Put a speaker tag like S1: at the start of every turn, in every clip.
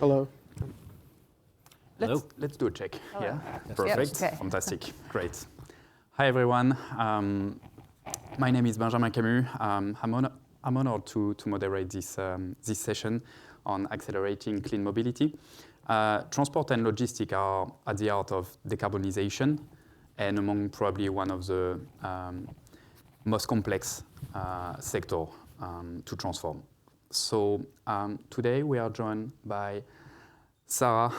S1: Hello.
S2: Let's do a check.
S3: Hello.
S2: Yeah,
S3: Yes.
S2: perfect.
S3: Yep, okay.
S2: Fantastic. Great. Hi, everyone. My name is Benjamin Camus. I'm honored to moderate this session on accelerating clean mobility. Transport and logistics are at the heart of decarbonization and among probably one of the most complex sector to transform. So today we are joined by Sarah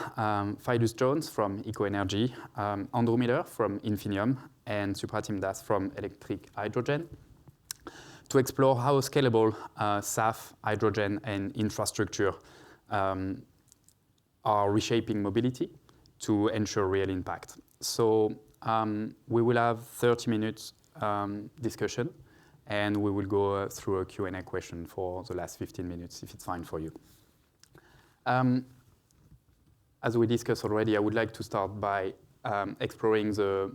S2: Fidus-Jones from EcoEnergy, Andrew Miller from Infinium, and Supratim Das from Electric Hydrogen to explore how scalable SAF, hydrogen, and infrastructure are reshaping mobility to ensure real impact. So we will have 30 minutes discussion, and we will go through a Q&A question for the last 15 minutes, if it's fine for you. As we discussed already, I would like to start by exploring the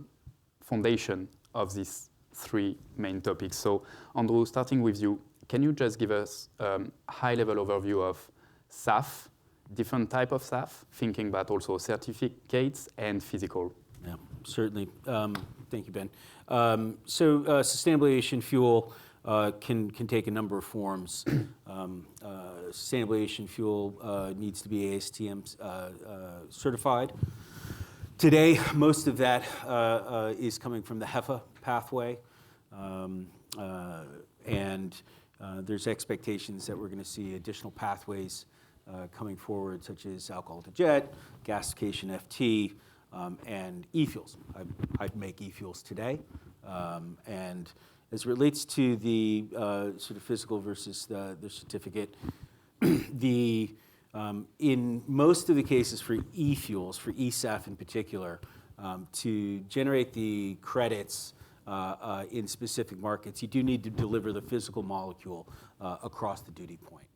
S2: foundation of these three main topics. So, Andrew, starting with you, can you just give us a high-level overview of SAF, different type of SAF, thinking about also certificates and physical?
S4: Yeah, certainly. Thank you, Ben. Sustainable aviation fuel can take a number of forms. Sustainable aviation fuel needs to be ASTM certified. Today, most of that is coming from the HEFA pathway, and there's expectations that we're going to see additional pathways coming forward, such as alcohol to jet, gasification FT, and e-fuels. I'd make e-fuels today. And as it relates to the sort of physical versus the certificate, in most of the cases for e-fuels, for eSAF in particular, to generate the credits in specific markets, you do need to deliver the physical molecule across the duty point.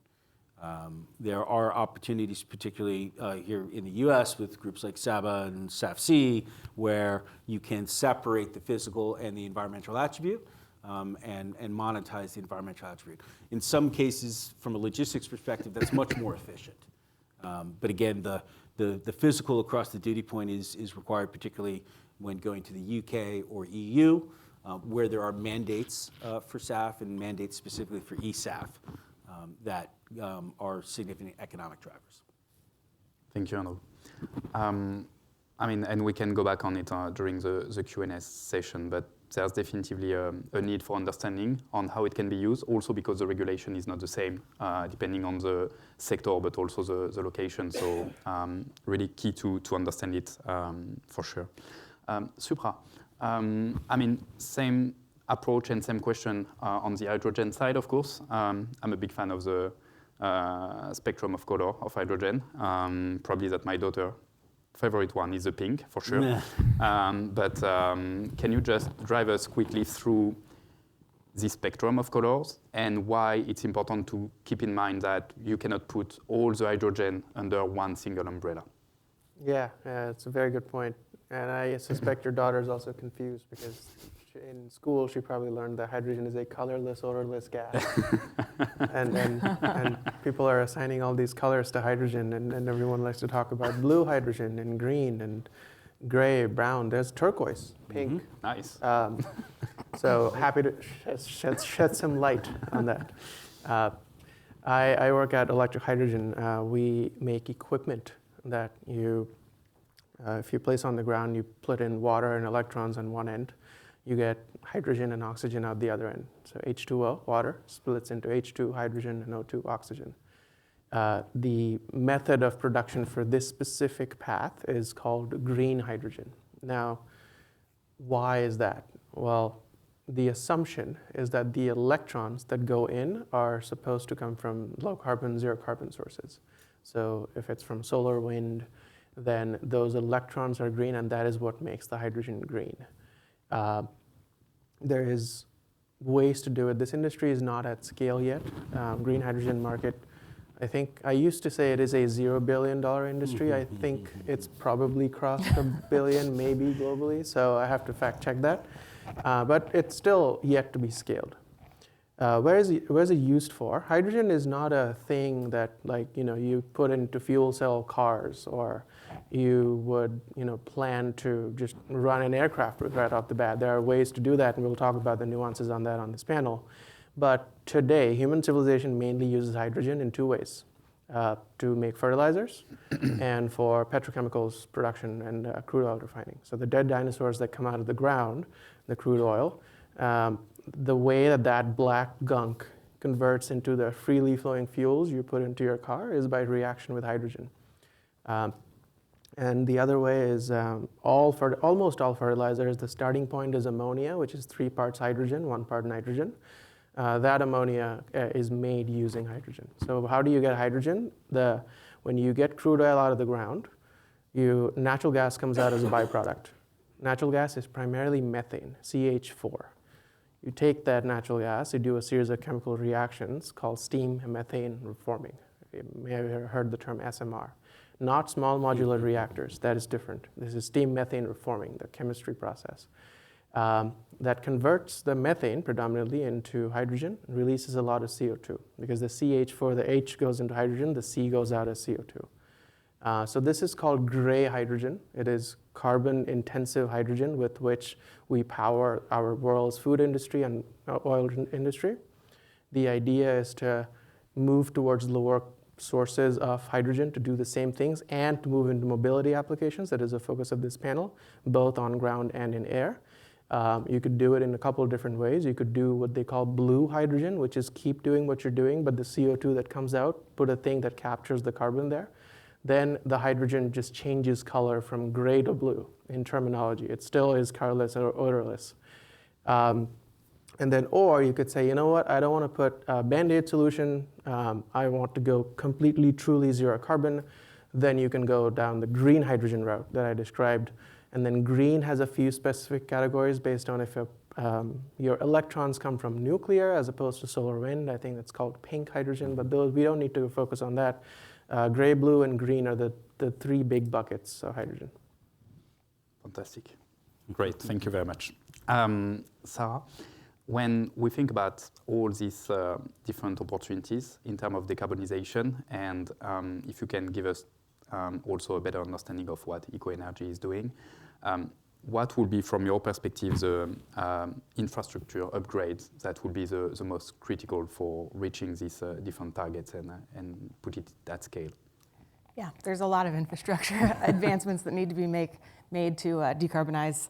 S4: There are opportunities, particularly here in the US with groups like SABA and SAF-C, where you can separate the physical and the environmental attribute and monetize the environmental attribute. In some cases, from a logistics perspective, that's much more efficient. But again, the physical across the duty point is required, particularly when going to the UK or EU, where there are mandates for SAF and mandates specifically for eSAF that are significant economic drivers.
S2: Thank you, Andrew. I mean, and we can go back on it during the Q&A session, but there's definitely a need for understanding on how it can be used, also because the regulation is not the same, depending on the sector, but also the location. So really key to understand it for sure. Supra, I mean, same approach and same question on the hydrogen side, of course. I'm a big fan of the spectrum of color of hydrogen. Probably that my daughter favorite one is the pink, for sure. Yeah. But can you just drive us quickly through the spectrum of colors and why it's important to keep in mind that you cannot put all the hydrogen under one single umbrella?
S1: Yeah, it's a very good point. And I suspect your daughter is also confused because in school she probably learned that hydrogen is a colorless, odorless gas. and people are assigning all these colors to hydrogen, and everyone likes to talk about blue hydrogen and green and gray, brown. There's turquoise, pink.
S2: Mm-hmm. Nice.
S1: So happy to shed some light on that. I work at Electric Hydrogen. We make equipment that if you place on the ground, you put in water and electrons on one end, you get hydrogen and oxygen out the other end. So H2O, water, splits into H2, hydrogen, and O2, oxygen. The method of production for this specific path is called green hydrogen. Now, why is that? Well, the assumption is that the electrons that go in are supposed to come from low carbon, zero carbon sources. So if it's from solar, wind, then those electrons are green, and that is what makes the hydrogen green. There is ways to do it. This industry is not at scale yet. Green hydrogen market, I think, I used to say it is a $0 billion industry. I think it's probably crossed $1 billion, maybe globally, so I have to fact check that. But it's still yet to be scaled. Where is it used for? Hydrogen is not a thing that you put into fuel cell cars, or you would plan to just run an aircraft right off the bat. There are ways to do that, and we'll talk about the nuances on that on this panel. But today, human civilization mainly uses hydrogen in two ways: to make fertilizers and for petrochemicals production and crude oil refining. So the dead dinosaurs that come out of the ground, the crude oil, the way that black gunk converts into the freely flowing fuels you put into your car is by reaction with hydrogen. And the other way is almost all fertilizers, the starting point is ammonia, which is 3 parts hydrogen, 1 part nitrogen. That ammonia is made using hydrogen. So how do you get hydrogen? When you get crude oil out of the ground, natural gas comes out as a byproduct. Natural gas is primarily methane, CH4. You take that natural gas, you do a series of chemical reactions called steam and methane reforming. You may have heard the term SMR. Not small modular reactors, that is different. This is steam methane reforming, the chemistry process. That converts the methane predominantly into hydrogen and releases a lot of CO2, because the CH4, the H goes into hydrogen, the C goes out as CO2. So this is called gray hydrogen. It is carbon-intensive hydrogen with which we power our world's food industry and oil industry. The idea is to move towards lower sources of hydrogen to do the same things and to move into mobility applications. That is a focus of this panel, both on ground and in air. You could do it in a couple of different ways. You could do what they call blue hydrogen, which is keep doing what you're doing, but the CO2 that comes out, put a thing that captures the carbon there. Then the hydrogen just changes color from gray to blue in terminology. It still is colorless or odorless. Or you could say, you know what, I don't want to put a Band-Aid solution. I want to go completely, truly zero carbon. Then you can go down the green hydrogen route that I described. And then green has a few specific categories based on if your electrons come from nuclear as opposed to solar wind. I think that's called pink hydrogen, but we don't need to focus on that. Gray, blue, and green are the 3 big buckets of hydrogen.
S2: Fantastic. Great, thank you very much. Sarah, when we think about all these different opportunities in terms of decarbonization, and if you can give us also a better understanding of what EcoEnergy is doing, what would be, from your perspective, the infrastructure upgrades that would be the most critical for reaching these different targets and put it at scale?
S3: Yeah, there's a lot of infrastructure advancements that need to be made to decarbonize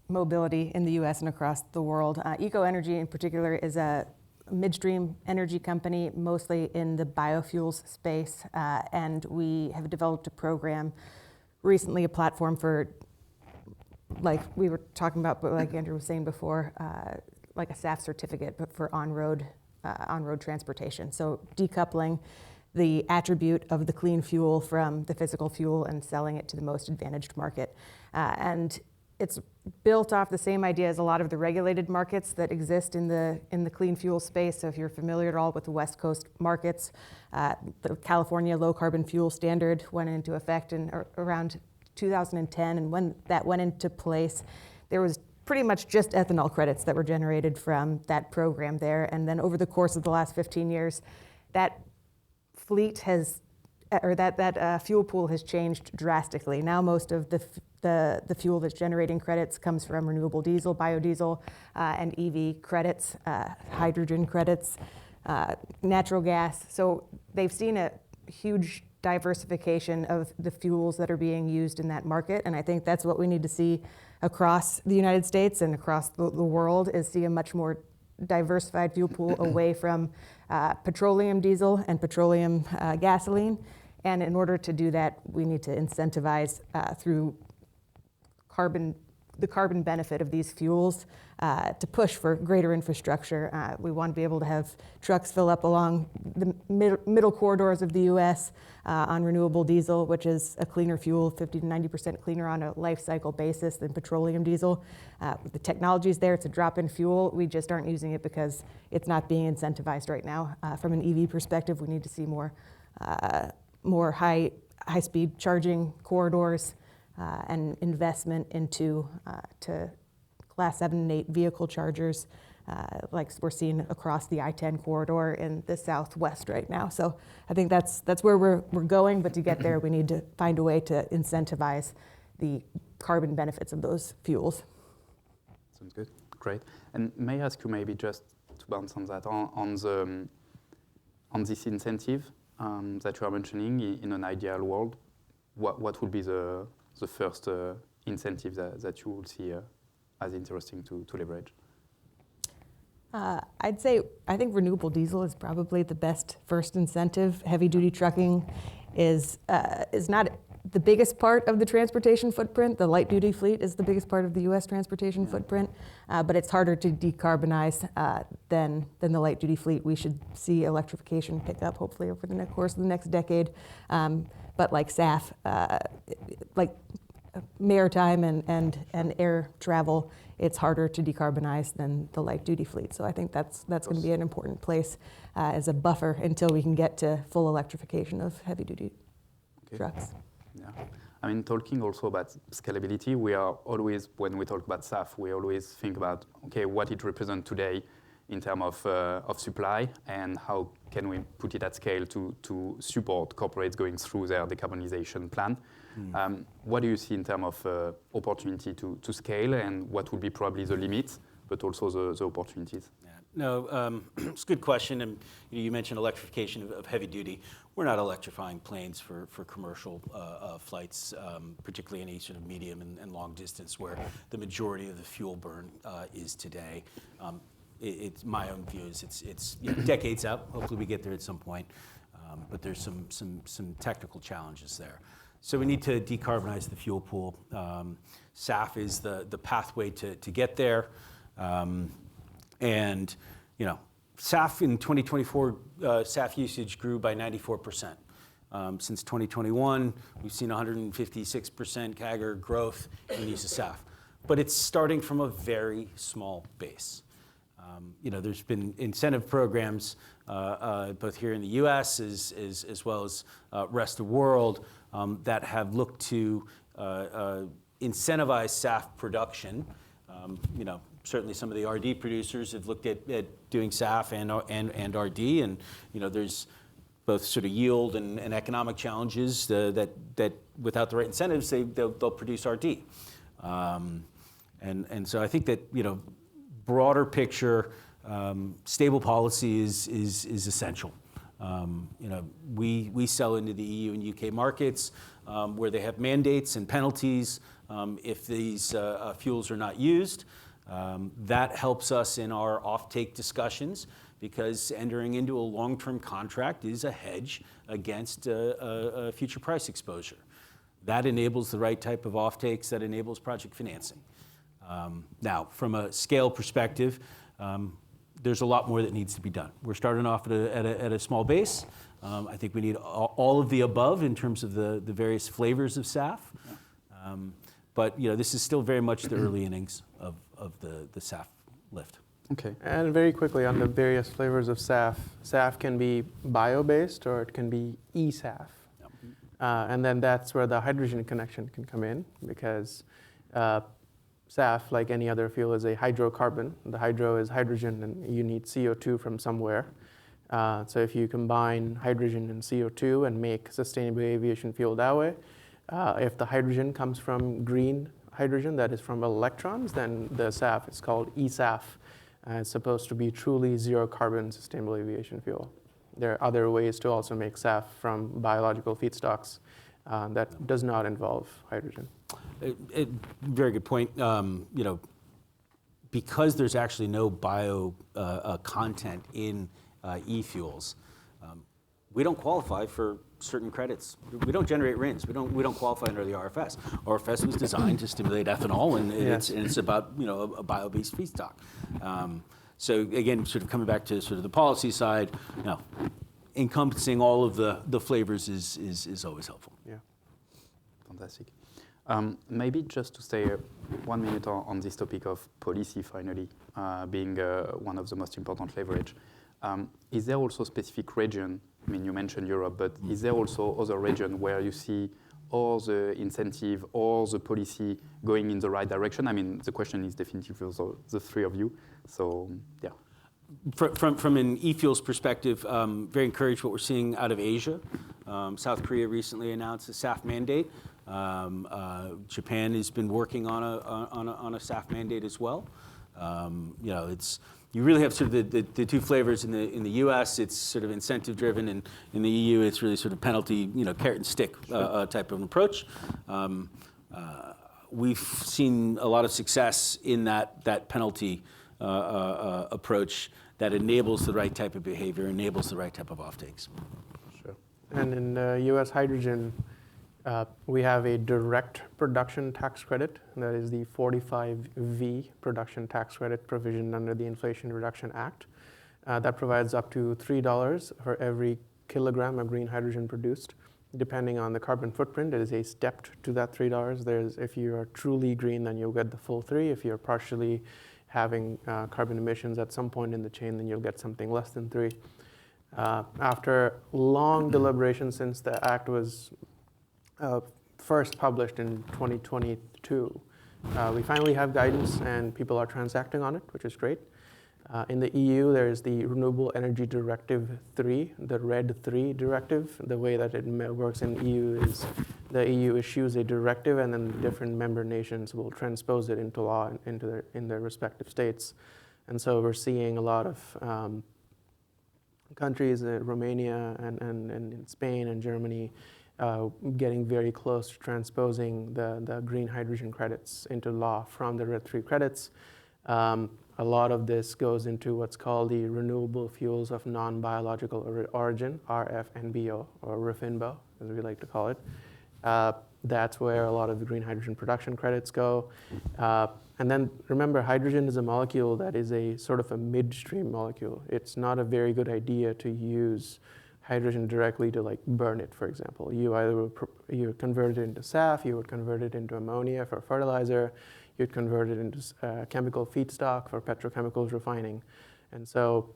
S3: mobility in the US and across the world. EcoEnergy in particular is a midstream energy company, mostly in the biofuels space, and we have developed a program recently, a platform for, like we were talking about, but like Andrew was saying before, like a SAF certificate, but for on-road transportation. So decoupling the attribute of the clean fuel from the physical fuel and selling it to the most advantaged market. And it's built off the same idea as a lot of the regulated markets that exist in the clean fuel space. So if you're familiar at all with the West Coast markets, the California Low Carbon Fuel Standard went into effect in around 2010, and when that went into place, there was pretty much just ethanol credits that were generated from that program there. And then over the course of the last 15 years, that fleet has, or that fuel pool has changed drastically. Now most of the fuel that's generating credits comes from renewable diesel, biodiesel, and EV credits, hydrogen credits, natural gas. So they've seen a huge diversification of the fuels that are being used in that market, and I think that's what we need to see across the United States and across the world, is see a much more diversified fuel pool away from petroleum diesel and petroleum gasoline. And in order to do that, we need to incentivize through the carbon benefit of these fuels to push for greater infrastructure. We want to be able to have trucks fill up along the middle corridors of the US on renewable diesel, which is a cleaner fuel, 50 to 90% cleaner on a life cycle basis than petroleum diesel. The technology's there, it's a drop-in fuel. We just aren't using it because it's not being incentivized right now. From an EV perspective, we need to see more high-speed charging corridors and investment into to Class 7 and 8 vehicle chargers like we're seeing across the I-10 corridor in the southwest right now. So I think that's where we're going, but to get there, we need to find a way to incentivize the carbon benefits of those fuels.
S2: Sounds good. Great. And may I ask you maybe just to bounce on that, on this incentive that you are mentioning in an ideal world, what would be the first incentive that you would see as interesting to leverage?
S3: I think renewable diesel is probably the best first incentive. Heavy duty trucking is not the biggest part of the transportation footprint. The light duty fleet is the biggest part of the U.S. transportation footprint, but it's harder to decarbonize than the light duty fleet. We should see electrification pick up hopefully over the course of the next decade. But like SAF, like maritime and air travel, it's harder to decarbonize than the light duty fleet. So I think that's going to be an important place as a buffer until we can get to full electrification of heavy duty trucks.
S2: Yeah. I mean, talking also about scalability, we are always, when we talk about SAF, we always think about, okay, what it represents today in terms of supply and how can we put it at scale to support corporates going through their decarbonization plan. What do you see in terms of opportunity to scale, and what would be probably the limits, but also the opportunities?
S4: Yeah. No, it's a good question. And you mentioned electrification of heavy duty. We're not electrifying planes for commercial flights, particularly any sort of medium and long distance where the majority of the fuel burn is today. It's my own view is it's decades out. Hopefully we get there at some point, but there's some technical challenges there. So we need to decarbonize the fuel pool. SAF is the pathway to get there. And SAF in 2024, SAF usage grew by 94%. Since 2021, we've seen 156% CAGR growth in use of SAF. But it's starting from a very small base. There's been incentive programs, both here in the U.S. as well as rest of the world, that have looked to incentivize SAF production. Certainly some of the RD producers have looked at doing SAF and RD, and there's both sort of yield and economic challenges that without the right incentives they'll produce RD. And so I think that broader picture, stable policy is essential. We sell into the EU and UK markets where they have mandates and penalties if these fuels are not used. That helps us in our offtake discussions because entering into a long-term contract is a hedge against a future price exposure. That enables the right type of offtakes, that enables project financing. Now, from a scale perspective, there's a lot more that needs to be done. We're starting off at a small base. I think we need all of the above in terms of the various flavors of SAF. But this is still very much the early innings of the SAF lift.
S2: Okay.
S1: And very quickly on the various flavors of SAF, SAF can be bio-based or it can be e-SAF.
S4: Yep.
S1: And then that's where the hydrogen connection can come in because SAF, like any other fuel, is a hydrocarbon. The hydro is hydrogen and you need CO2 from somewhere. So if you combine hydrogen and CO2 and make sustainable aviation fuel that way, if the hydrogen comes from green hydrogen, that is from electrons, then the SAF is called e-SAF. It's supposed to be truly zero carbon sustainable aviation fuel. There are other ways to also make SAF from biological feedstocks that does not involve hydrogen.
S4: Very good point. Because there's actually no bio content in e-fuels, we don't qualify for certain credits. We don't generate RINs. We don't qualify under the RFS. RFS was designed to stimulate ethanol, and it's about a bio-based feedstock. So again, sort of coming back to sort of the policy side, encompassing all of the flavors is always helpful.
S1: Yeah.
S2: Fantastic. Maybe just to stay 1 minute on this topic of policy finally, being one of the most important leverage. Is there also a specific region, I mean you mentioned Europe, but is there also other region where you see or the incentive or the policy going in the right direction? I mean, the question is definitively for the three of you. So, yeah.
S4: From an e-fuels perspective, very encouraged what we're seeing out of Asia. South Korea recently announced a SAF mandate. Japan has been working on a SAF mandate as well. You really have sort of the two flavors in the U.S. It's sort of incentive driven, and in the EU it's really sort of penalty, carrot and stick type of approach. We've seen a lot of success in that penalty approach that enables the right type of behavior, enables the right type of offtakes.
S2: Sure.
S1: And in U.S. hydrogen, we have a direct production tax credit. That is the 45V production tax credit provision under the Inflation Reduction Act. That provides up to $3 for every kilogram of green hydrogen produced. Depending on the carbon footprint, it is a stepped to that $3. If you are truly green, then you'll get the full 3. If you're partially having carbon emissions at some point in the chain, then you'll get something less than 3. After long deliberation since the act was first published in 2022, we finally have guidance and people are transacting on it, which is great. In the EU, there is the Renewable Energy Directive 3, the RED 3 directive. The way that it works in EU is the EU issues a directive and then different member nations will transpose it into law in their respective states. And so we're seeing a lot of countries, Romania and Spain and Germany, getting very close to transposing the green hydrogen credits into law from the RED 3 credits. A lot of this goes into what's called the Renewable Fuels of Non-Biological Origin, RFNBO, or RFNBO, as we like to call it. That's where a lot of the green hydrogen production credits go. And then remember, hydrogen is a molecule that is a sort of a midstream molecule. It's not a very good idea to use hydrogen directly to burn it, for example. You would convert it into SAF, you would convert it into ammonia for fertilizer, you'd convert it into chemical feedstock for petrochemicals refining. And so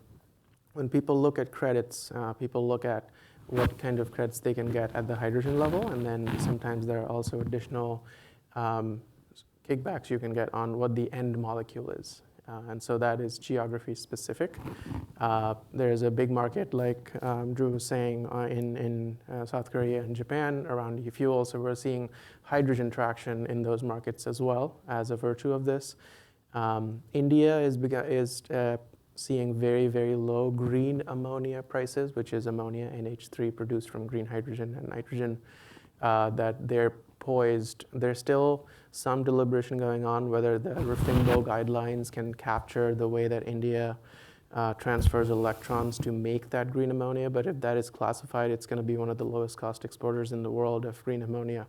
S1: when people look at credits, people look at what kind of credits they can get at the hydrogen level, and then sometimes there are also additional kickbacks you can get on what the end molecule is. And so that is geography specific. There's a big market, like Drew was saying, in South Korea and Japan around e-fuel. So we're seeing hydrogen traction in those markets as well as a virtue of this. India is seeing very, very low green ammonia prices, which is ammonia NH3 produced from green hydrogen and nitrogen, that they're poised. There's still some deliberation going on whether the Refueling guidelines can capture the way that India transfers electrons to make that green ammonia. But if that is classified, it's going to be one of the lowest cost exporters in the world of green ammonia.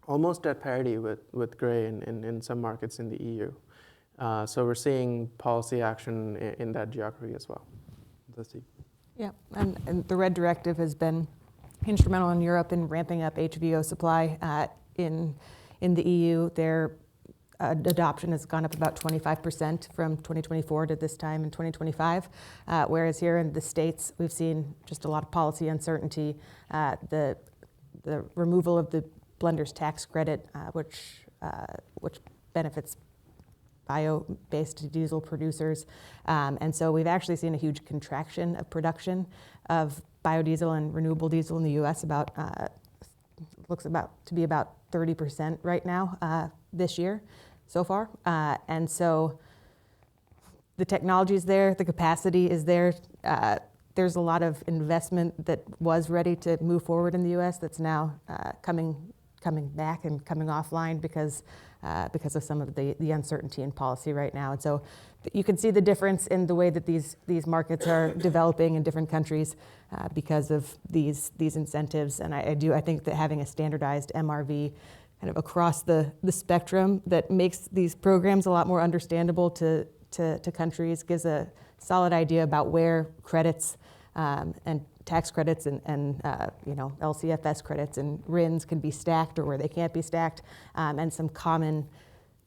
S1: Almost at parity with gray in some markets in the EU. So we're seeing policy action in that geography as well. Fantastic.
S3: Yeah, and the RED directive has been instrumental in Europe in ramping up HVO supply. In the EU, their adoption has gone up about 25% from 2024 to this time in 2025. Whereas here in the States, we've seen just a lot of policy uncertainty. The removal of the blender's tax credit, which benefits bio-based diesel producers. And so we've actually seen a huge contraction of production of biodiesel and renewable diesel in the U.S. Looks to be about 30% right now this year so far. And so the technology is there, the capacity is there. There's a lot of investment that was ready to move forward in the U.S. that's now coming back and coming offline because of some of the uncertainty in policy right now. And so you can see the difference in the way that these markets are developing in different countries because of these incentives. And I think that having a standardized MRV kind of across the spectrum that makes these programs a lot more understandable to countries, gives a solid idea about where credits and tax credits and LCFS credits and RINs can be stacked or where they can't be stacked, and some common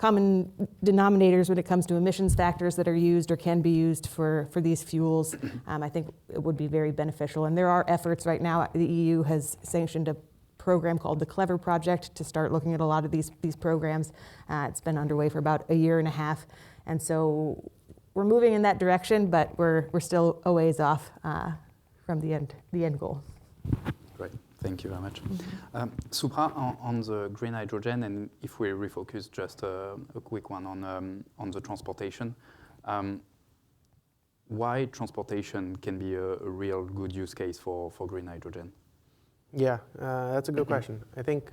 S3: denominators when it comes to emissions factors that are used or can be used for these fuels. I think it would be very beneficial. And there are efforts right now. The EU has sanctioned a program called the Clever Project to start looking at a lot of these programs. It's been underway for about a year and a half. And so we're moving in that direction, but we're still a ways off from the end goal.
S2: Great, thank you very much. Supra, on the green hydrogen, and if we refocus just a quick one on the transportation, why transportation can be a real good use case for green hydrogen?
S1: Yeah, that's a good question. I think,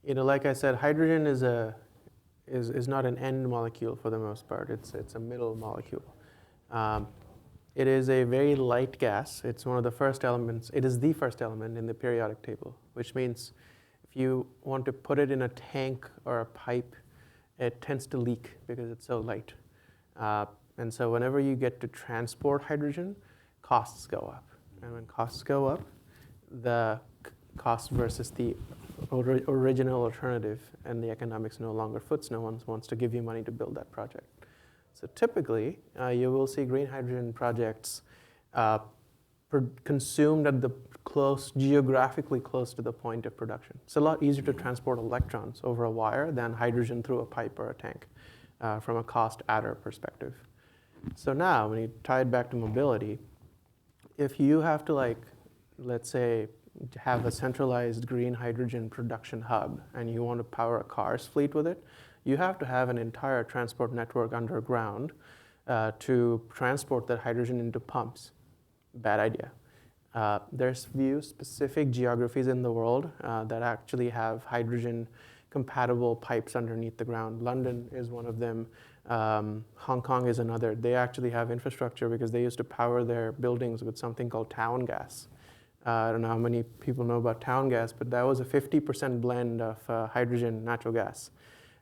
S1: like I said, hydrogen is not an end molecule for the most part. It's a middle molecule. It is a very light gas. It's one of the first elements. It is the first element in the periodic table, which means if you want to put it in a tank or a pipe, it tends to leak because it's so light. And so whenever you get to transport hydrogen, costs go up. And when costs go up, the cost versus the original alternative and the economics no longer foots. No one wants to give you money to build that project. So typically, you will see green hydrogen projects consumed at the geographically close to the point of production. It's a lot easier to transport electrons over a wire than hydrogen through a pipe or a tank from a cost adder perspective. So now, when you tie it back to mobility, if you have to, let's say, have a centralized green hydrogen production hub and you want to power a car's fleet with it, you have to have an entire transport network underground to transport that hydrogen into pumps. Bad idea. There's few specific geographies in the world that actually have hydrogen-compatible pipes underneath the ground. London is one of them. Hong Kong is another. They actually have infrastructure because they used to power their buildings with something called town gas. I don't know how many people know about town gas, but that was a 50% blend of hydrogen, natural gas.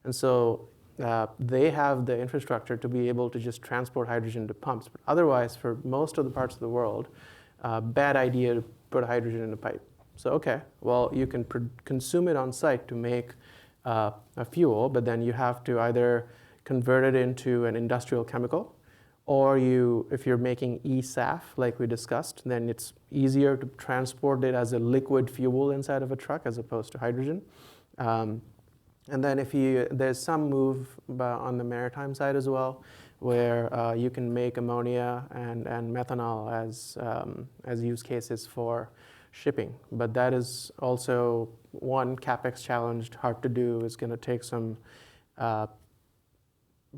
S1: And so they have the infrastructure to be able to just transport hydrogen to pumps. But otherwise, for most of the parts of the world, bad idea to put hydrogen in a pipe. So, okay, well, you can consume it on site to make a fuel, but then you have to either convert it into an industrial chemical, or if you're making eSAF, like we discussed, then it's easier to transport it as a liquid fuel inside of a truck as opposed to hydrogen. And then there's some move on the maritime side as well, where you can make ammonia and methanol as use cases for shipping. But that is also one CapEx challenged, hard to do. It's going to take some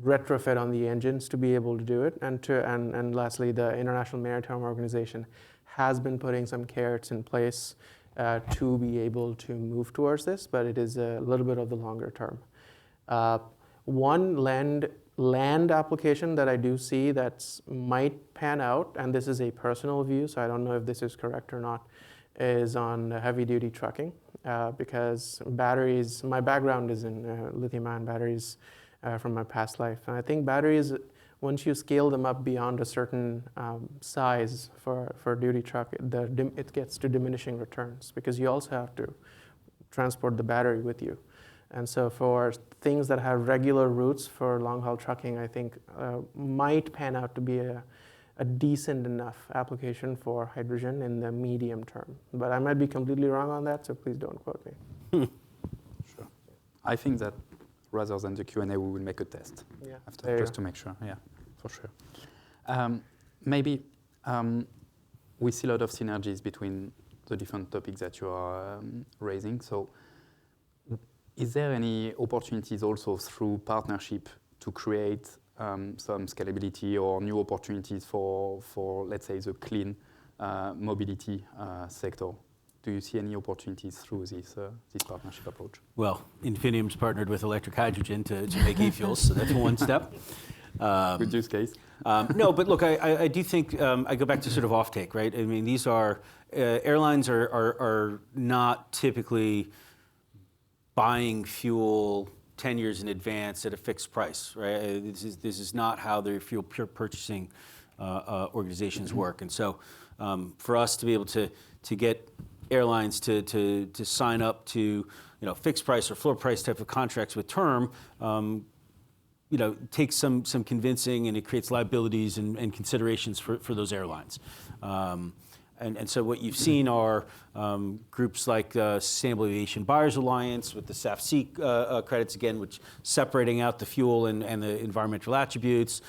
S1: retrofit on the engines to be able to do it. And lastly, the International Maritime Organization has been putting some carrots in place to be able to move towards this, but it is a little bit of the longer term. One land application that I do see that might pan out, and this is a personal view, so I don't know if this is correct or not, is on heavy-duty trucking, because batteries, my background is in lithium-ion batteries from my past life. And I think batteries, once you scale them up beyond a certain size for duty truck, it gets to diminishing returns because you also have to transport the battery with you. And so for things that have regular routes for long-haul trucking, I think might pan out to be a decent enough application for hydrogen in the medium term. But I might be completely wrong on that, so please don't quote me.
S2: Sure. I think that rather than the Q&A, we will make a test after, just to make sure. Yeah, for sure. Maybe we see a lot of synergies between the different topics that you are raising. So is there any opportunities also through partnership to create some scalability or new opportunities for let's say, the clean mobility sector? Do you see any opportunities through this partnership approach?
S4: Well, Infinium's partnered with electric hydrogen to make e-fuels, so that's one step.
S2: Good use case.
S4: No, but look, I do think, I go back to sort of offtake, right? I mean, these are, airlines are not typically buying fuel 10 years in advance at a fixed price, right? This is not how their fuel purchasing organizations work. And so for us to be able to get airlines to sign up to fixed price or floor price type of contracts with term, takes some convincing, and it creates liabilities and considerations for those airlines. And so what you've seen are groups like Sustainable Aviation Buyers Alliance with the SAF-C credits, again, which separating out the fuel and the environmental attributes,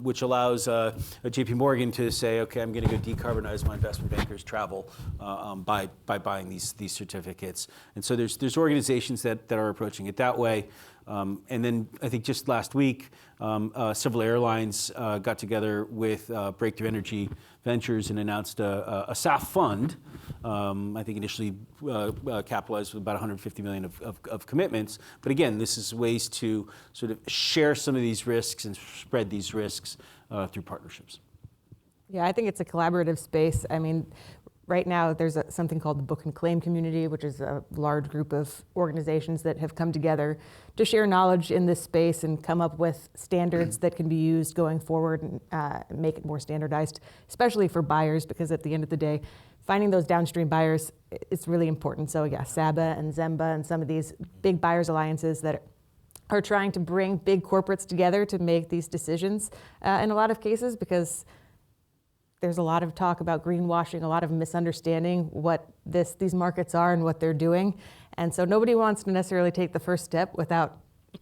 S4: which allows a JP Morgan to say, okay, I'm going to go decarbonize my investment bankers' travel by buying these certificates. And so there's organizations that are approaching it that way. And then I think just last week, several airlines got together with Breakthrough Energy Ventures and announced a SAF fund. I think initially capitalized with about 150 million of commitments. But again, this is ways to sort of share some of these risks and spread these risks through partnerships.
S3: Yeah, I think it's a collaborative space. I mean, right now there's something called the Book and Claim Community, which is a large group of organizations that have come together to share knowledge in this space and come up with standards that can be used going forward and make it more standardized, especially for buyers, because at the end of the day, finding those downstream buyers is really important. So yeah, SABA and Zemba and some of these big buyers alliances that are trying to bring big corporates together to make these decisions in a lot of cases, because there's a lot of talk about greenwashing, a lot of misunderstanding what these markets are and what they're doing. And so nobody wants to necessarily take the first step without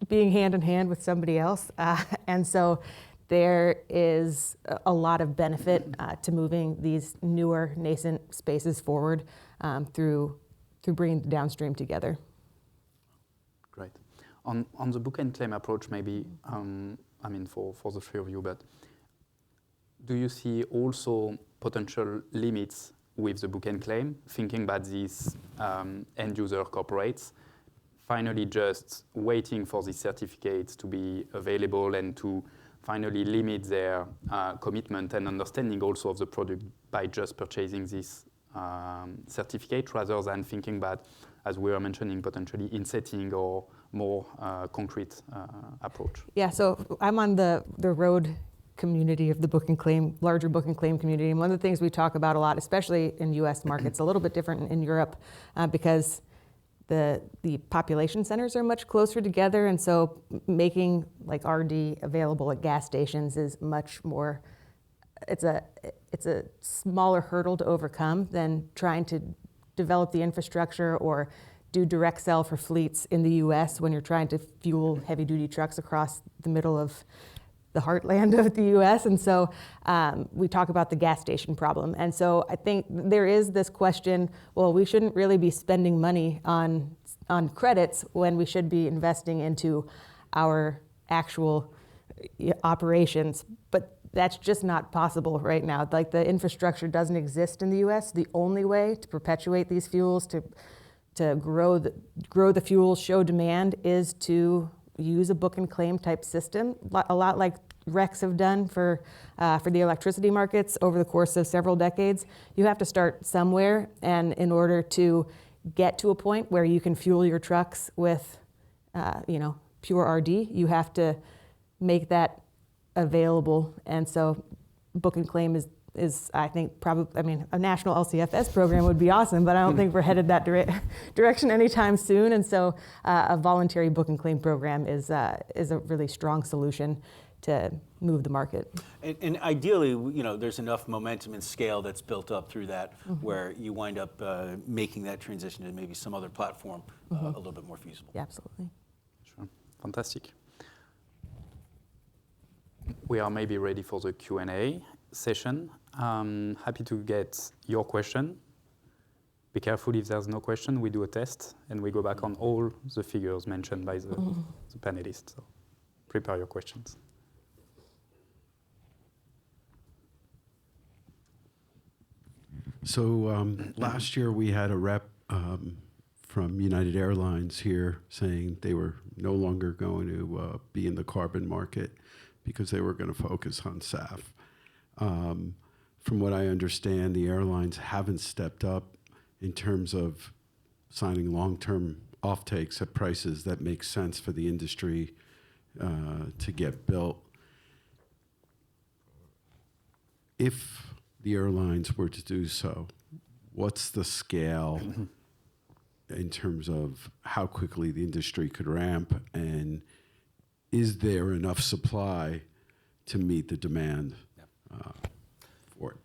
S3: being hand in hand with somebody else. And so there is a lot of benefit to moving these newer nascent spaces forward through bringing the downstream together.
S2: Great. On the book and claim approach, maybe, I mean, for the three of you, but do you see also potential limits with the book and claim, thinking about these end user corporates finally just waiting for these certificates to be available and to finally limit their commitment and understanding also of the product by just purchasing this certificate, rather than thinking about, as we were mentioning, potentially in-setting or more concrete approach?
S3: Yeah, so I'm on the road community of the book and claim, larger book and claim community. And one of the things we talk about a lot, especially in US markets, a little bit different in Europe, because the population centers are much closer together. And so making like RD available at gas stations is much more, it's a smaller hurdle to overcome than trying to develop the infrastructure or do direct sell for fleets in the US when you're trying to fuel heavy duty trucks across the middle of the heartland of the US. And so we talk about the gas station problem. And so I think there is this question, well, we shouldn't really be spending money on credits when we should be investing into our actual operations. But that's just not possible right now. Like, the infrastructure doesn't exist in the US. The only way to perpetuate these fuels, to grow the fuels, show demand, is to use a book and claim type system, a lot like RECs have done for the electricity markets over the course of several decades. You have to start somewhere, and in order to get to a point where you can fuel your trucks with pure RD, you have to make that available. And so book and claim is I think probably, I mean, a national LCFS program would be awesome, but I don't think we're headed that direction anytime soon. And so a voluntary book and claim program is a really strong solution to move the market.
S4: And ideally, there's enough momentum and scale that's built up through that, where you wind up making that transition to maybe some other platform a little bit more feasible.
S3: Yeah, absolutely.
S2: Sure, fantastic. We are maybe ready for the Q&A session. Happy to get your question. Be careful if there's no question, we do a test and we go back on all the figures mentioned by the panelists. So prepare your questions.
S5: So last year we had a rep from United Airlines here saying they were no longer going to be in the carbon market because they were going to focus on SAF. From what I understand, the airlines haven't stepped up in terms of signing long-term offtakes at prices that make sense for the industry to get built. If the airlines were to do so, what's the scale in terms of how quickly the industry could ramp, and is there enough supply to meet the demand for it?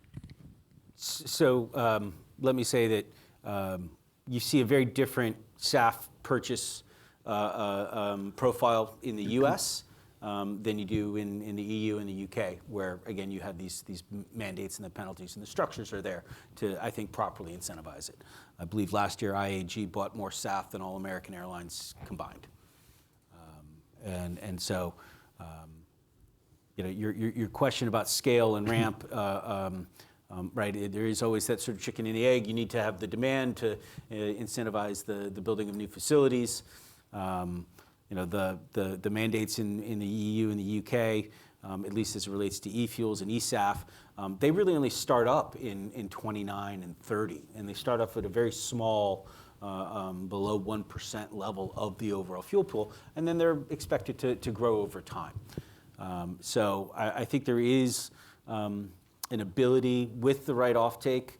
S4: So let me say that you see a very different SAF purchase profile in the U.S. Than you do in the EU and the UK, where again you have these mandates and the penalties, and the structures are there to, I think, properly incentivize it. I believe last year IAG bought more SAF than all American airlines combined, and so your question about scale and ramp. Right, there is always that sort of chicken and the egg. You need to have the demand to incentivize the building of new facilities. The mandates in the EU and the UK, at least as it relates to e-fuels and e-SAF, they really only start up in 29 and 30, and they start off at a very small, below 1% level of the overall fuel pool, and then they're expected to grow over time. So I think there is an ability with the right offtake,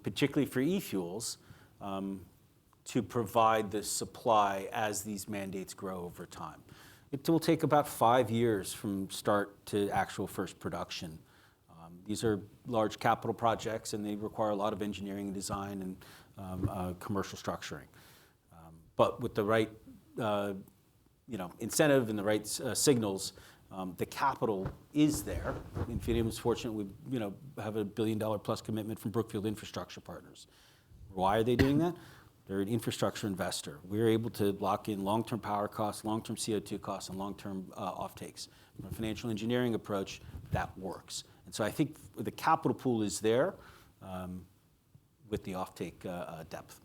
S4: particularly for e-fuels, to provide the supply as these mandates grow over time. It will take about 5 years from start to actual first production. These are large capital projects, and they require a lot of engineering and design and commercial structuring. But with the right incentive and the right signals, the capital is there. Infinium is fortunate. We have a $1 billion plus commitment from Brookfield Infrastructure Partners. Why are they doing that? They're an infrastructure investor. We're able to lock in long-term power costs, long-term CO2 costs, and long-term offtakes. From a financial engineering approach, that works. And so I think the capital pool is there with the offtake depth.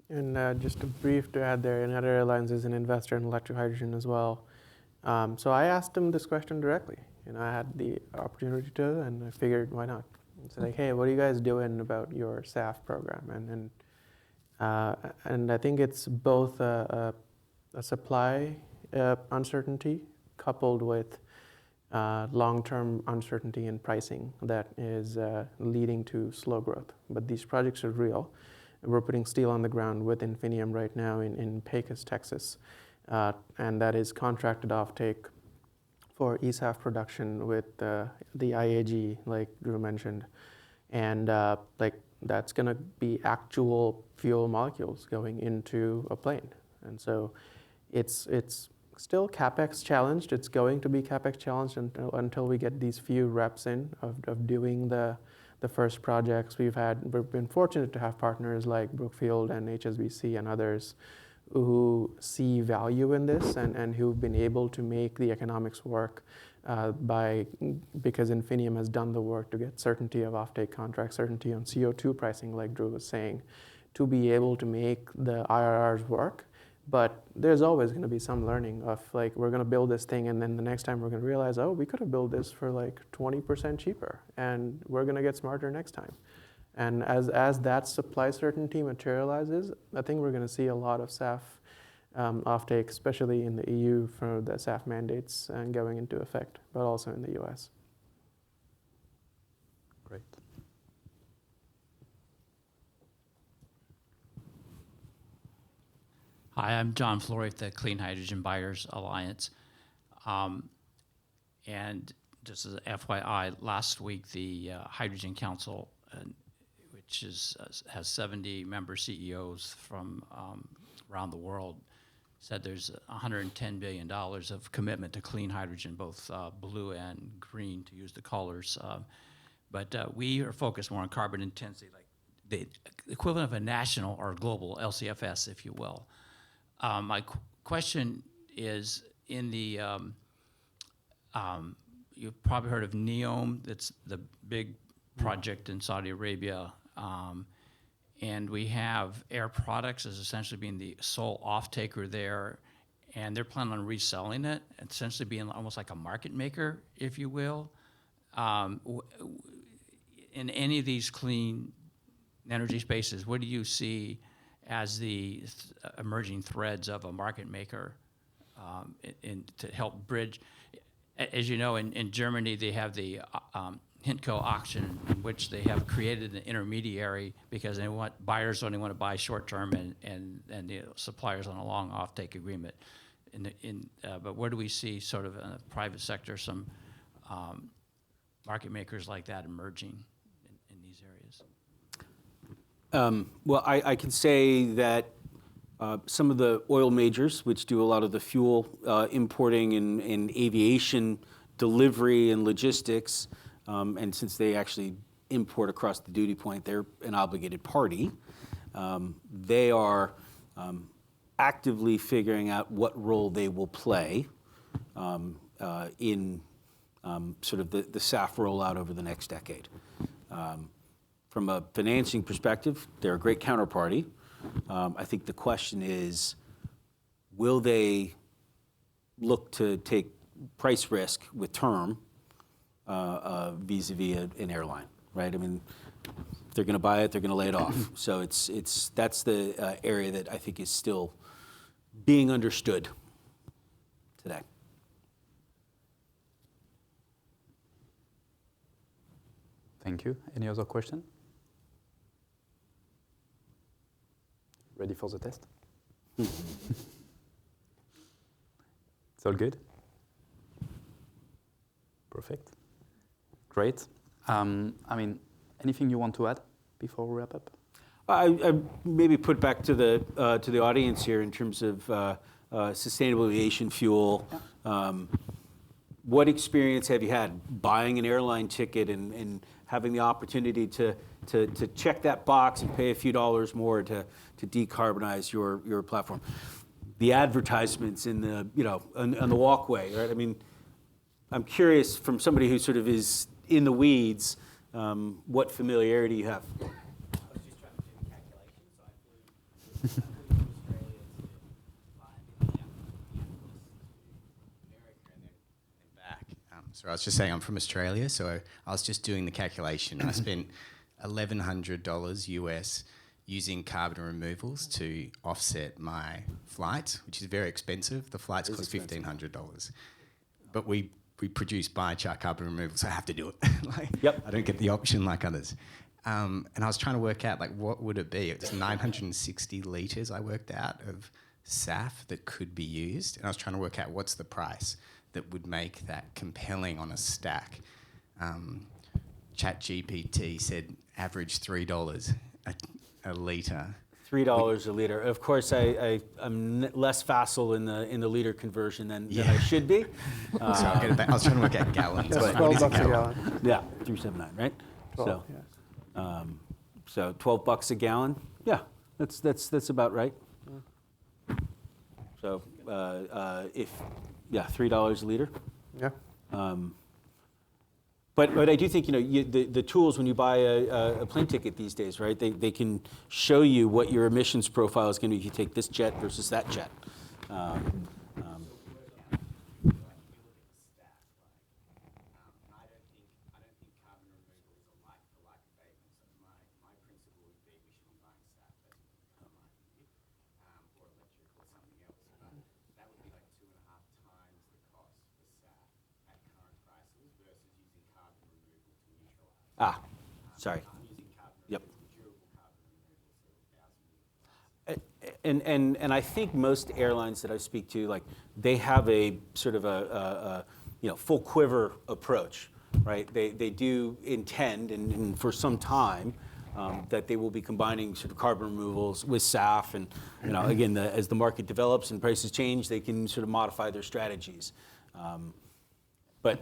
S1: And just a brief to add there, United Airlines is an investor in electric hydrogen as well. So I asked them this question directly. I had the opportunity to, and I figured, why not? And so like, hey, what are you guys doing about your SAF program? And I think it's both a supply uncertainty coupled with long-term uncertainty in pricing that is leading to slow growth. But these projects are real. We're putting steel on the ground with Infinium right now in Pecos, Texas. And that is contracted offtake for eSAF production with the IAG, like Drew mentioned. And that's going to be actual fuel molecules going into a plane. And so it's still CapEx challenged. It's going to be CapEx challenged until we get these few reps in of doing the first projects. We've been fortunate to have partners like Brookfield and HSBC and others who see value in this and who've been able to make the economics work because Infinium has done the work to get certainty of offtake contracts, certainty on CO2 pricing, like Drew was saying, to be able to make the IRRs work. But there's always going to be some learning of like, we're going to build this thing, and then the next time we're going to realize, oh, we could have built this for like 20% cheaper, and we're going to get smarter next time. And as that supply certainty materializes, I think we're going to see a lot of SAF offtake, especially in the EU for the SAF mandates and going into effect, but also in the US.
S2: Great.
S6: Hi, I'm John Flory with the Clean Hydrogen Buyers Alliance. And just as an FYI, last week the Hydrogen Council, which has 70 member CEOs from around the world, said there's $110 billion of commitment to clean hydrogen, both blue and green, to use the colors. But we are focused more on carbon intensity, like the equivalent of a national or global LCFS, if you will. My question is, in the, you've probably heard of NEOM, that's the big project in Saudi Arabia. And we have Air Products as essentially being the sole off-taker there, and they're planning on reselling it, essentially being almost like a market maker, if you will. In any of these clean energy spaces, what do you see as the emerging threads of a market maker to help bridge? As you know, in Germany, they have the Hintco auction, in which they have created an intermediary because they want buyers only want to buy short term and the suppliers on a long offtake agreement. But where do we see sort of in the private sector some market makers like that emerging in
S4: Well, I can say that some of the oil majors, which do a lot of the fuel importing and aviation delivery and logistics, and since they actually import across the duty point, they're an obligated party. They are actively figuring out what role they will play in sort of the SAF rollout over the next decade. From a financing perspective, they're a great counterparty. I think the question is, will they look to take price risk with term vis-a-vis an airline, right? I mean, if they're going to buy it, they're going to lay it off. So that's the area that I think is still being understood today.
S2: Thank you. Any other question? Ready for the test? It's all good? Perfect. Great. I mean, anything you want to add before we wrap up?
S4: I maybe put back to the audience here in terms of sustainable aviation fuel. Yeah. What experience have you had buying an airline ticket and having the opportunity to check that box and pay a few dollars more to decarbonize your platform? The advertisements in the on the walkway, right? I mean, I'm curious from somebody who sort of is in the weeds, what familiarity you have.
S7: I was just trying to do the calculation, so I flew from Australia to fly America and then back. So I was just saying I'm from Australia, so I was just doing the calculation. I spent $1,100 US using carbon removals to offset my flight, which is very expensive. The flights cost $1,500, but we produce biochar carbon removal, so I have to do it.
S4: Yep.
S7: I don't get the option like others. And I was trying to work out what would it be. It was 960 litres I worked out of SAF that could be used, and I was trying to work out what's the price that would make that compelling on a stack. ChatGPT said average $3 a litre.
S4: $3 a liter. Of course, I'm less facile in the liter conversion than I should be.
S7: So I'll get it back. I was trying to work out gallons.
S1: That's
S7: What is
S1: $12 a gallon.
S4: Yeah, 379, right?
S1: 12,
S4: So,
S1: yes.
S4: So $12 a gallon. Yeah, that's about right. So $3 a liter.
S1: Yeah.
S4: But I do think the tools when you buy a plane ticket these days, right? They can show you what your emissions profile is going to be if you take this jet versus that jet. Sorry. Yep. And I think most airlines that I speak to, like, they have a sort of a full quiver approach, right? They do intend, and for some time, that they will be combining sort of carbon removals with SAF, and again, as the market develops and prices change, they can sort of modify their strategies. But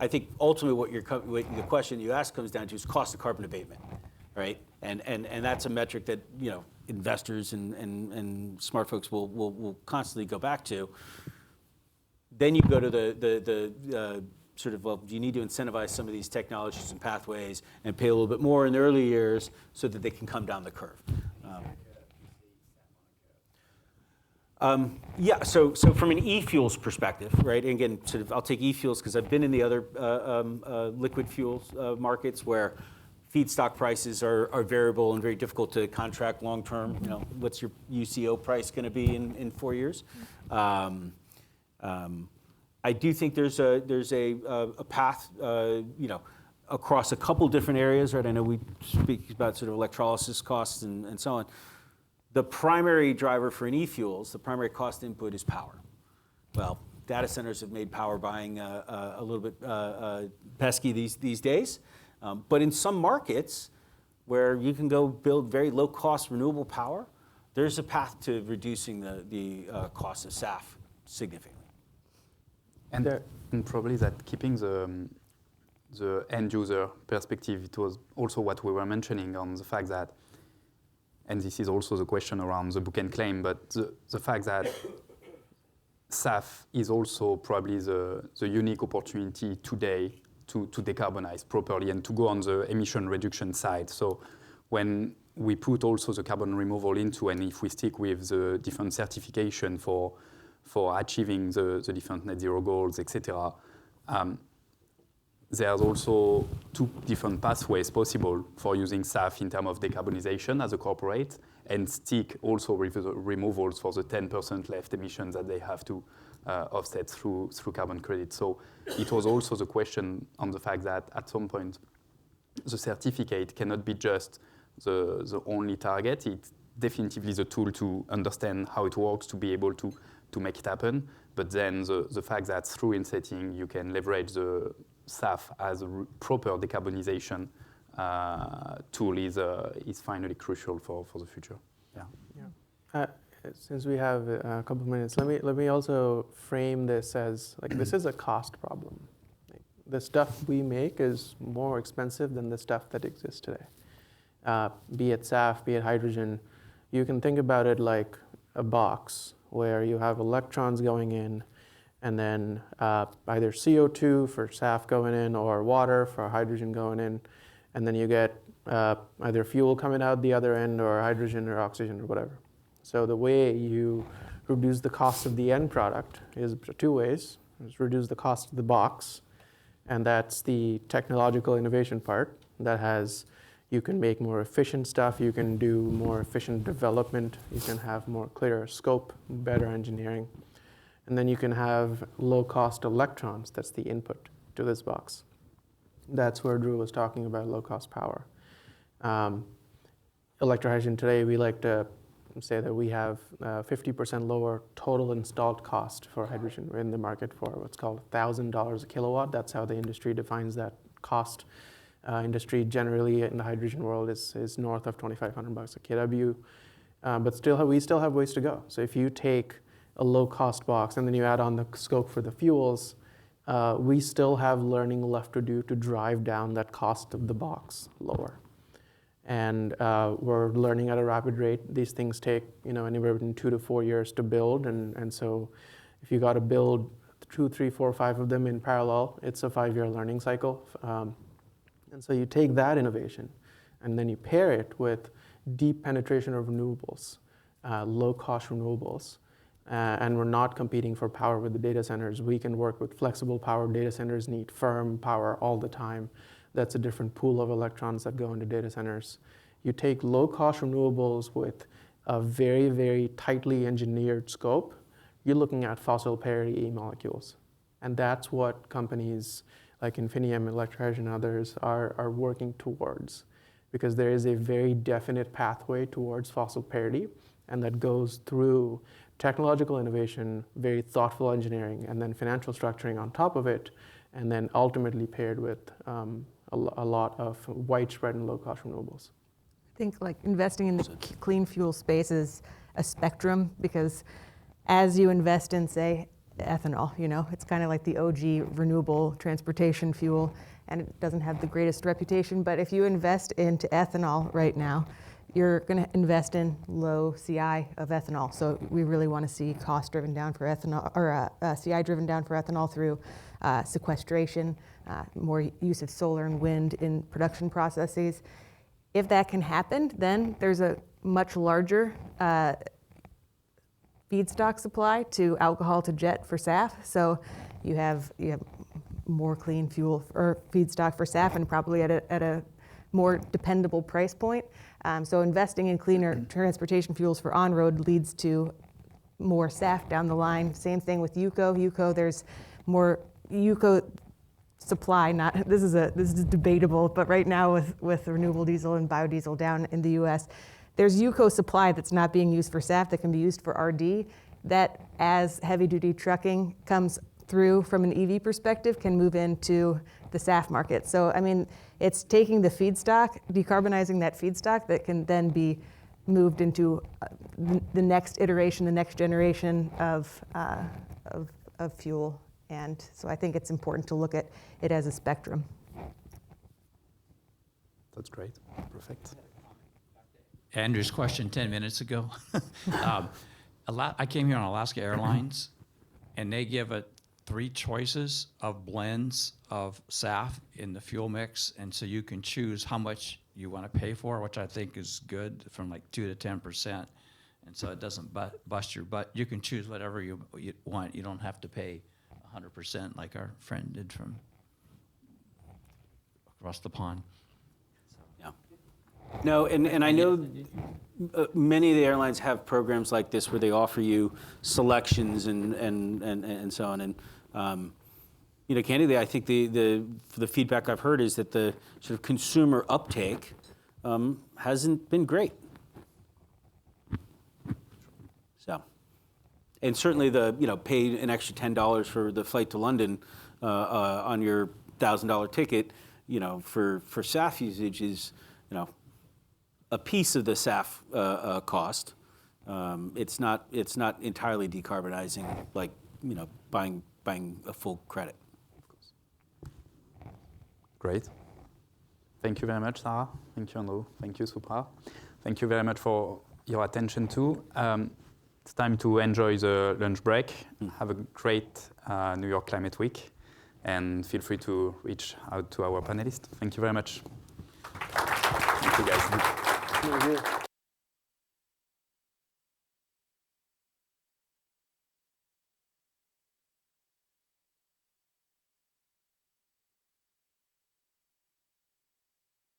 S4: I think ultimately what the question you ask comes down to is cost of carbon abatement, right? And that's a metric that investors and smart folks will constantly go back to. Then you go to the sort of, well, do you need to incentivize some of these technologies and pathways and pay a little bit more in the early years so that they can come down the curve? Yeah, so from an e-fuels perspective, right? And again, sort of, I'll take e-fuels because I've been in the other liquid fuels markets where feedstock prices are variable and very difficult to contract long term. What's your UCO price going to be in 4 years? I do think there's a path, across a couple different areas, right? I know we speak about sort of electrolysis costs and so on. The primary driver for an e-fuels, the primary cost input is power. Well, data centers have made power buying a little bit pesky these days. But in some markets, where you can go build very low-cost renewable power, there's a path to reducing the cost of SAF significantly.
S2: And probably that keeping the end user perspective, it was also what we were mentioning on the fact that, and this is also the question around the book and claim, but the fact that SAF is also probably the unique opportunity today to decarbonize properly and to go on the emission reduction side. So when we put also the carbon removal into, and if we stick with the different certification for achieving the different net zero goals, etc., there's also two different pathways possible for using SAF in terms of decarbonization as a corporate, and stick also with the removals for the 10% left emissions that they have to offset through carbon credit. So it was also the question on the fact that at some point the certificate cannot be just the only target. It's definitively the tool to understand how it works, to be able to make it happen. But then the fact that through insetting you can leverage the SAF as a proper decarbonization tool is finally crucial for the future.
S1: Yeah. Since we have a couple of minutes, let me also frame this as like this is a cost problem. Like, the stuff we make is more expensive than the stuff that exists today. Be it SAF, be it hydrogen, you can think about it like a box where you have electrons going in, and then either CO2 for SAF going in or water for hydrogen going in, and then you get either fuel coming out the other end or hydrogen or oxygen or whatever. So the way you reduce the cost of the end product is two ways. Is reduce the cost of the box, and that's the technological innovation part that has, you can make more efficient stuff, you can do more efficient development, you can have more clearer scope, better engineering. And then you can have low-cost electrons, that's the input to this box. That's where Drew was talking about low-cost power. Electrohydrogen today, we like to say that we have 50% lower total installed cost for hydrogen. We're in the market for what's called $1,000 a kilowatt. That's how the industry defines that cost. Industry generally in the hydrogen world is north of $2,500 a kW. But we still have ways to go. So if you take a low-cost box and then you add on the scope for the fuels, we still have learning left to do to drive down that cost of the box lower. And we're learning at a rapid rate. These things take anywhere between 2 to 4 years to build, and so if you got to build 2, 3, 4, 5 of them in parallel, it's a 5-year learning cycle. And so you take that innovation, and then you pair it with deep penetration of renewables, low-cost renewables, and we're not competing for power with the data centers. We can work with flexible power. Data centers need firm power all the time. That's a different pool of electrons that go into data centers. You take low-cost renewables with a very, very tightly engineered scope, you're looking at fossil parity molecules. And that's what companies like Infinium, Electrohydrogen, and others are working towards, because there is a very definite pathway towards fossil parity, and that goes through technological innovation, very thoughtful engineering, and then financial structuring on top of it, and then ultimately paired with a lot of widespread and low-cost renewables.
S3: I think like investing in the clean fuel space is a spectrum, because as you invest in, say, ethanol, it's kind of like the OG renewable transportation fuel, and it doesn't have the greatest reputation, but if you invest into ethanol right now, you're going to invest in low CI of ethanol. So we really want to see cost driven down for ethanol, or CI driven down for ethanol through sequestration, more use of solar and wind in production processes. If that can happen, then there's a much larger feedstock supply to alcohol to jet for SAF. So you have more clean fuel or feedstock for SAF, and probably at a more dependable price point. So investing in cleaner transportation fuels for on-road leads to more SAF down the line. Same thing with UCO. There's more UCO supply. This is debatable, but right now with renewable diesel and biodiesel down in the U.S., there's UCO supply that's not being used for SAF that can be used for RD. That, as heavy-duty trucking comes through from an EV perspective can move into the SAF market. So, I mean, it's taking the feedstock, decarbonizing that feedstock that can then be moved into the next iteration, the next generation of fuel. And so I think it's important to look at it as a spectrum.
S2: That's great. Perfect.
S6: Andrew's question 10 minutes ago. I came here on Alaska Airlines, and they give it 3 choices of blends of SAF in the fuel mix, and so you can choose how much you want to pay for, which I think is good, from like 2 to 10%, and so it doesn't bust your butt. You can choose whatever you want. You don't have to pay 100% like our friend did from across the pond.
S4: Yeah. No, and I know many of the airlines have programs like this where they offer you selections and so on. And you know, candidly, I think the feedback I've heard is that the sort of consumer uptake hasn't been great. So, and certainly pay an extra $10 for the flight to London on your $1,000 ticket, for SAF usage is, a piece of the SAF cost. It's not entirely decarbonizing, like buying a full credit.
S2: Great. Thank you very much, Sarah. Thank you, Andrew. Thank you, Supra. Thank you very much for your attention too. It's time to enjoy the lunch break. Have a great New York Climate Week, and feel free to reach out to our panelists. Thank you very much. Thank you, guys.
S1: Thank you.